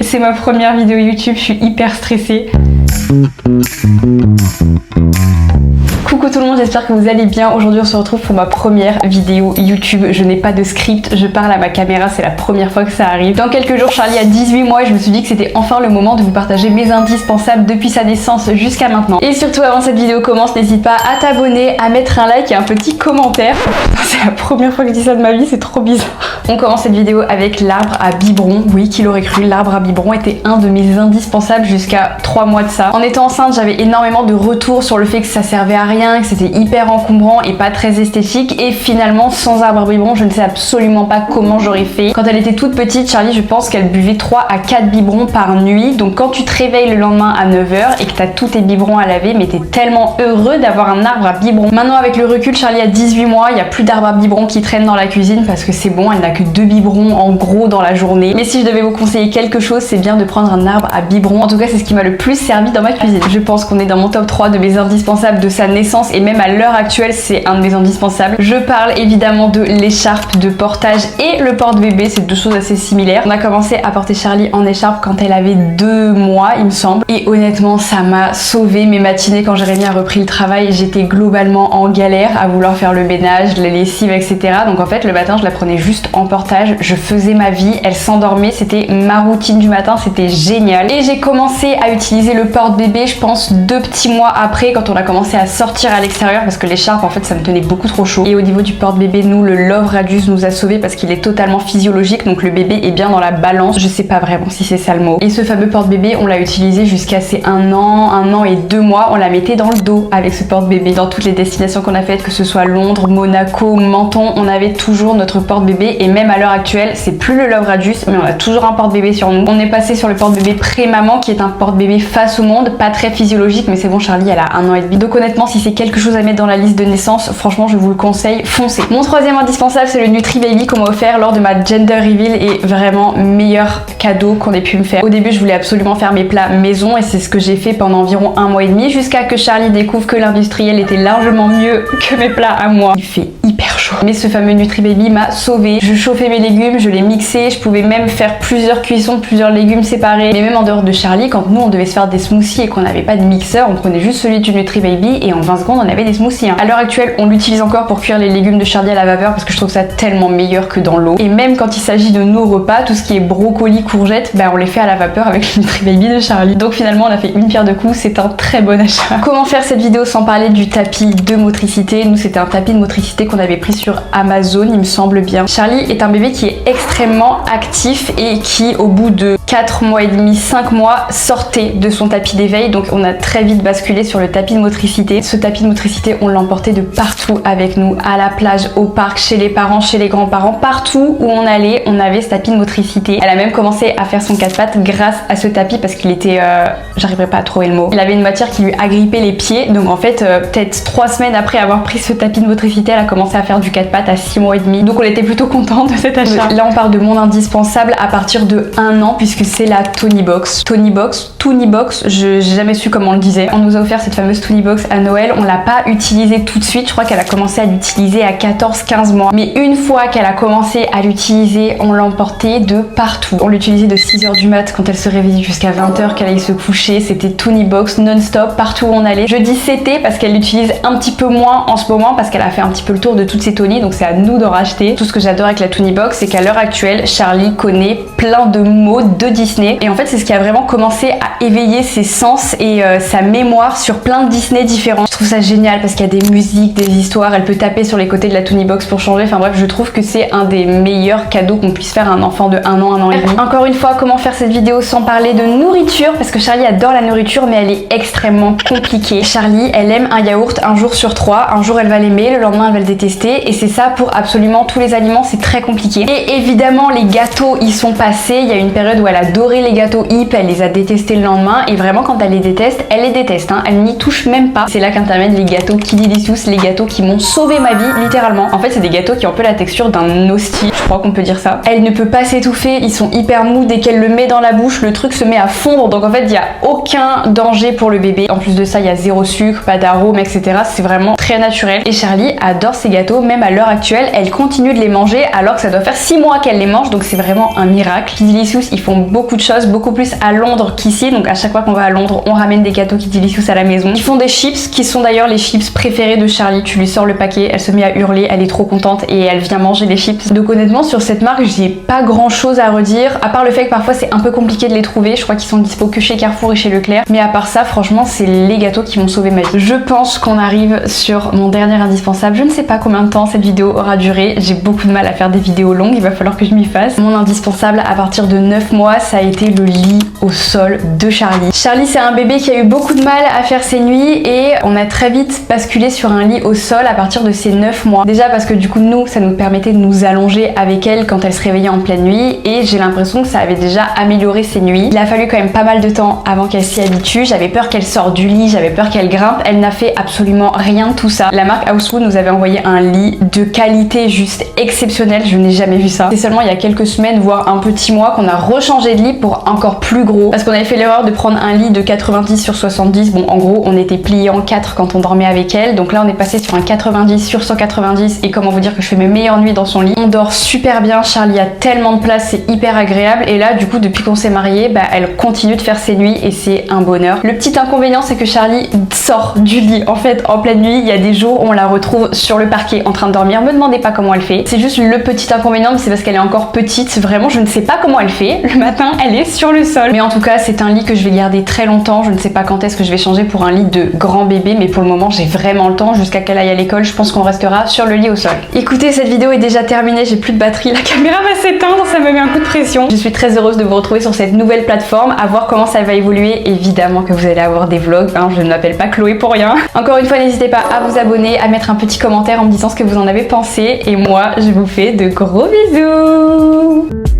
C'est ma première vidéo YouTube, je suis hyper stressée. Coucou tout le monde, j'espère que vous allez bien. Aujourd'hui on se retrouve pour ma première vidéo YouTube. Je n'ai pas de script, je parle à ma caméra, c'est la première fois que ça arrive. Dans quelques jours, Charlie a 18 mois et je me suis dit que c'était enfin le moment de vous partager mes indispensables depuis sa naissance jusqu'à maintenant. Et surtout avant cette vidéo commence, n'hésite pas à t'abonner, à mettre un like et un petit commentaire. C'est la première fois que je dis ça de ma vie, c'est trop bizarre. On commence cette vidéo avec l'arbre à biberon. Oui, qui l'aurait cru, l'arbre à biberon était un de mes indispensables jusqu'à 3 mois de ça. En étant enceinte, j'avais énormément de retours sur le fait que ça servait à rien, que c'était hyper encombrant et pas très esthétique. Et finalement, sans arbre à biberon, je ne sais absolument pas comment j'aurais fait. Quand elle était toute petite, Charlie, je pense qu'elle buvait 3 à 4 biberons par nuit. Donc quand tu te réveilles le lendemain à 9 h et que tu as tous tes biberons à laver, mais t'es tellement heureux d'avoir un arbre à biberon. Maintenant, avec le recul, Charlie a 18 mois, il n'y a plus d'arbre à biberon qui traîne dans la cuisine parce que c'est bon, elle n'a que 2 biberons en gros dans la journée. Mais si je devais vous conseiller quelque chose, c'est bien de prendre un arbre à biberon. En tout cas, c'est ce qui m'a le plus servi dans ma cuisine. Je pense qu'on est dans mon top 3 de mes indispensables de sa naissance et même à l'heure actuelle, c'est un de mes indispensables. Je parle évidemment de l'écharpe de portage et le porte-bébé, c'est deux choses assez similaires. On a commencé à porter Charlie en écharpe quand elle avait 2 mois, il me semble. Et honnêtement, ça m'a sauvé mes matinées quand Jérémy a repris le travail. J'étais globalement en galère à vouloir faire le ménage, les lessives, etc. Donc en fait, le matin, je la prenais juste en portage. Je faisais ma vie, elle s'endormait, c'était ma routine du matin, c'était génial. Et j'ai commencé à utiliser le porte-bébé, je pense 2 petits mois après, quand on a commencé à sortir à l'extérieur, parce que l'écharpe, en fait, ça me tenait beaucoup trop chaud. Et au niveau du porte-bébé, nous, le Love Radius nous a sauvés parce qu'il est totalement physiologique, donc le bébé est bien dans la balance. Je sais pas vraiment si c'est ça le mot. Et ce fameux porte-bébé, on l'a utilisé jusqu'à ses 1 an et 2 mois. On la mettait dans le dos avec ce porte-bébé. Dans toutes les destinations qu'on a faites, que ce soit Londres, Monaco, Menton, on avait toujours notre porte-bébé. Et même à l'heure actuelle, c'est plus le Love Radius, mais on a toujours un porte-bébé sur nous. On est passé sur le porte-bébé pré-maman, qui est un porte-bébé face au monde, pas très physiologique, mais c'est bon, Charlie, elle a 1 an et demi. Donc honnêtement, si c'est quelque chose à mettre dans la liste de naissance, franchement, je vous le conseille, foncez. Mon troisième indispensable, c'est le Nutri Baby qu'on m'a offert lors de ma gender reveal et vraiment meilleur cadeau qu'on ait pu me faire. Au début, je voulais absolument faire mes plats maison et c'est ce que j'ai fait pendant environ 1 mois et demi jusqu'à que Charlie découvre que l'industriel était largement mieux que mes plats à moi. Il fait hyper chaud. Mais ce fameux Nutri Baby m'a sauvée. Je chauffais mes légumes, je les mixais, je pouvais même faire plusieurs cuissons, plusieurs légumes séparés. Mais même en dehors de Charlie, quand nous on devait se faire des smoothies et qu'on n'avait pas de mixeur, on prenait juste celui du Nutri Baby et en 20 secondes on avait des smoothies. À l'heure actuelle, on l'utilise encore pour cuire les légumes de Charlie à la vapeur parce que je trouve ça tellement meilleur que dans l'eau. Et même quand il s'agit de nos repas, tout ce qui est brocoli, courgettes, on les fait à la vapeur avec le Nutri Baby de Charlie. Donc finalement, on a fait une pierre deux coups, c'est un très bon achat. Comment faire cette vidéo sans parler du tapis de motricité? Nous, c'était un tapis de motricité qu'on avait pris sur Amazon, il me semble bien. Charlie est un bébé qui est extrêmement actif et qui, au bout de 4 mois et demi, 5 mois, sortait de son tapis d'éveil. Donc on a très vite basculé sur le tapis de motricité. Ce tapis de motricité, on l'emportait de partout avec nous, à la plage, au parc, chez les parents, chez les grands-parents, partout où on allait, on avait ce tapis de motricité. Elle a même commencé à faire son 4x4 grâce à ce tapis parce qu'il était, j'arriverai pas à trouver le mot. Il avait une matière qui lui agrippait les pieds. Donc en fait, peut-être 3 semaines après avoir pris ce tapis de motricité, elle a commencé à faire du 4x4 à 6 mois et demi. Donc on était plutôt contente de cet achat. Là, on parle de mon indispensable à partir de 1 an puisque c'est la Toniebox. Toniebox, j'ai jamais su comment on le disait. On nous a offert cette fameuse Toniebox à Noël. On l'a pas utilisée tout de suite. Je crois qu'elle a commencé à l'utiliser à 14-15 mois. Mais une fois qu'elle a commencé à l'utiliser, on l'emportait de partout. On l'utilisait de 6 h du mat quand elle se réveillait jusqu'à 20 h qu'elle allait se coucher. C'était Toniebox non-stop partout où on allait. Je dis c'était parce qu'elle l'utilise un petit peu moins en ce moment parce qu'elle a fait un petit peu le tour de toutes ses Tony. Donc c'est à nous d'en racheter. Tout ce que j'adore avec la Toniebox, c'est qu'à l'heure actuelle, Charlie connaît plein de mots de Disney. Et en fait, c'est ce qui a vraiment commencé à éveiller ses sens et sa mémoire sur plein de Disney différents. Je trouve ça génial parce qu'il y a des musiques, des histoires. Elle peut taper sur les côtés de la Toniebox pour changer. Enfin bref, je trouve que c'est un des meilleurs cadeaux qu'on puisse faire à un enfant de 1 an et demi. Encore une fois, comment faire cette vidéo sans parler de nourriture? Parce que Charlie adore la nourriture, mais elle est extrêmement compliquée. Charlie, elle aime un yaourt 1 jour sur 3. Un jour, elle va l'aimer, le lendemain, elle va le détester. Et c'est ça pour absolument tous les aliments. C'est très compliqué. Et évidemment, les gâteaux y sont passés. Il y a une période où elle adorait les gâteaux Yves, elle les a détestés le lendemain. Et vraiment, quand elle les déteste, elle les déteste. Elle n'y touche même pas. C'est là qu'interviennent les gâteaux Kidilicious, les gâteaux qui m'ont sauvé ma vie, littéralement. En fait, c'est des gâteaux qui ont un peu la texture d'un hostie, je crois qu'on peut dire ça. Elle ne peut pas s'étouffer, ils sont hyper mous. Dès qu'elle le met dans la bouche, le truc se met à fondre. Donc en fait, il n'y a aucun danger pour le bébé. En plus de ça, il y a 0 sucre, pas d'arôme, etc. C'est vraiment très naturel. Et Charlie adore ces ces gâteaux, même à l'heure actuelle, elle continue de les manger alors que ça doit faire 6 mois qu'elle les mange, donc c'est vraiment un miracle. Kidilicious, ils font beaucoup de choses, beaucoup plus à Londres qu'ici, donc à chaque fois qu'on va à Londres, on ramène des gâteaux Kidilicious à la maison. Ils font des chips qui sont d'ailleurs les chips préférés de Charlie. Tu lui sors le paquet, elle se met à hurler, elle est trop contente et elle vient manger les chips. Donc honnêtement, sur cette marque, j'ai pas grand chose à redire, à part le fait que parfois c'est un peu compliqué de les trouver. Je crois qu'ils sont dispo que chez Carrefour et chez Leclerc, mais à part ça, franchement, c'est les gâteaux qui m'ont sauvé ma vie. Je pense qu'on arrive sur mon dernier indispensable. Je ne sais pas combien de temps cette vidéo aura duré. J'ai beaucoup de mal à faire des vidéos longues, il va falloir que je m'y fasse. Mon indispensable à partir de 9 mois, ça a été le lit au sol de Charlie. Charlie, c'est un bébé qui a eu beaucoup de mal à faire ses nuits et on a très vite basculé sur un lit au sol à partir de ses 9 mois. Déjà parce que du coup, nous, ça nous permettait de nous allonger avec elle quand elle se réveillait en pleine nuit et j'ai l'impression que ça avait déjà amélioré ses nuits. Il a fallu quand même pas mal de temps avant qu'elle s'y habitue. J'avais peur qu'elle sorte du lit, j'avais peur qu'elle grimpe. Elle n'a fait absolument rien de tout ça. La marque Housewood nous avait envoyé un lit de qualité juste exceptionnelle. Je n'ai jamais vu ça. C'est seulement il y a quelques semaines, voire un petit mois, qu'on a rechangé de lit pour encore plus gros. Parce qu'on avait fait l'erreur de prendre un lit de 90 sur 70. Bon, en gros, on était plié en 4 quand on dormait avec elle. Donc là, on est passé sur un 90 sur 190. Et comment vous dire que je fais mes meilleures nuits dans son lit. On dort super bien. Charlie a tellement de place, c'est hyper agréable. Et là, du coup, depuis qu'on s'est mariés, elle continue de faire ses nuits et c'est un bonheur. Le petit inconvénient, c'est que Charlie sort du lit en fait en pleine nuit. Il y a des jours où on la retrouve sur le parquet en train de dormir. Me demandez pas comment elle fait. C'est juste le petit inconvénient, mais c'est parce qu'elle est encore petite. Vraiment, je ne sais pas comment elle fait. Le matin, elle est sur le sol. Mais en tout cas, c'est un lit que je vais garder très longtemps. Je ne sais pas quand est-ce que je vais changer pour un lit de grand bébé, mais pour le moment, j'ai vraiment le temps. Jusqu'à qu'elle aille à l'école, je pense qu'on restera sur le lit au sol. Écoutez, cette vidéo est déjà terminée. J'ai plus de batterie. La caméra va s'éteindre. Ça me met un coup de pression. Je suis très heureuse de vous retrouver sur cette nouvelle plateforme. À voir comment ça va évoluer. Évidemment que vous allez avoir des vlogs. Hein, je ne m'appelle pas Chloé pour rien. Encore une fois, n'hésitez pas à vous abonner, à mettre un petit commentaire en me disant ce que vous en avez pensé. Et moi, je vous fais de gros bisous.